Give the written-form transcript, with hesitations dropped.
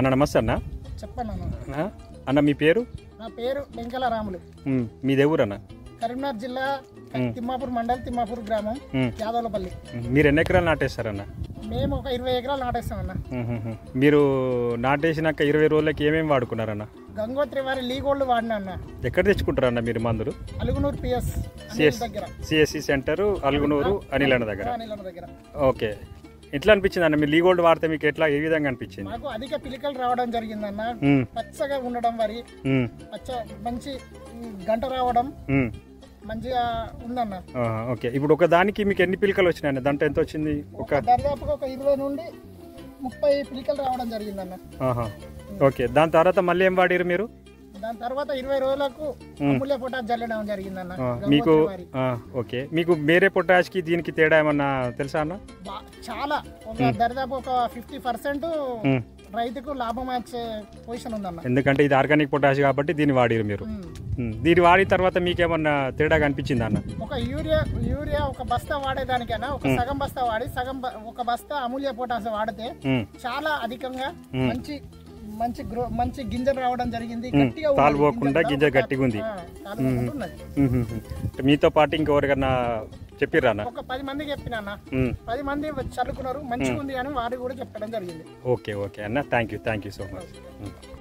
అన్న నమస్తే అన్న. చెప్పండి అన్న. అన్న మీ పేరు? నా పేరు వెంకల రాములు. మీది ఎవరు అన్న? కరీంనగర్ జిల్లా తిమ్మాపూర్ మండల్ తిమ్మాపూర్ గ్రామం యాదవలపల్లి. మీరు ఎన్ని ఎకరాలు నాటేస్తారన్న? మేము ఒక 20 ఎకరాలు నాటేస్తామన్న. మీరు నాటేసినాక 20 రోజులకి ఏమేమి వాడుకున్నారన్న? గంగోత్రి వారి లీగోల్డ్ వాడినా అన్న. ఎక్కడ తెచ్చుకుంటారన్న మీరు మందులు? అలుగునూరు పిఎస్ దగ్గర, సిఎస్సి సెంటర్ అలుగునూరు అనిల్ అన్న దగ్గర. దగ్గర. ఓకే, ఎట్లా అనిపించింది అన్న? మీరు లీగోల్డ్ వాడితే మీకు ఎట్లా, ఏ విధంగా అనిపించింది? మాకు అధిక పిలికలు రావడం జరిగిందన్న. పచ్చగా ఉండడం వరి పచ్చ మంచి గంట రావడం మంచిగా ఉందన్న. ఓకే, ఇప్పుడు ఒక దానికి మీకు ఎన్ని పిలికలు వచ్చినాయి? దాంట్లో ఎంత వచ్చింది? ఒక దాదాపుగా ఒక 20 నుండి 30 పిలికలు రావడం జరిగిందన్న. ఓకే, దాని తర్వాత మళ్ళీ ఏం వాడిరు మీరు? దాని తర్వాత 20 రోజులకు అమూల్య పొటాష్ జల్లడం జరిగిందన్న. మీకు ఓకే, మీకు వేరే పొటాష్ కి దీనికి తేడా ఏమన్నా తెలుసా అన్న? చాలా, దాదాపు ఒక 50% రైతుకు లాభం వచ్చే పొజిషన్ ఉందన్న. ఎందుకంటే ఇది ఆర్గానిక్ పొటాష్ కాబట్టి దీన్ని వాడిరు మీరు. దీన్ని వాడిన తర్వాత మీకేమన్నా తేడా కనిపించిందా అన్న? ఒక యూరియా ఒక బస్తా వాడేదానికైనా ఒక సగం బస్తా వాడి ఒక బస్తా అమూల్య పొటాష్ వాడితే చాలా అధికంగా మంచి గింజలు రావడం జరిగింది. తాల్పోకుండా గింజ గట్టిగా ఉంది. మీతో పాటు ఇంకెవరికన్నా చెప్పిర్రా? ఒక 10 మందికి చెప్పినా, 10 మంది చల్లుకున్నారు, మంచిగా ఉంది అని వారు కూడా చెప్పడం జరిగింది. ఓకే ఓకే అన్న, థ్యాంక్ యూ సో మచ్.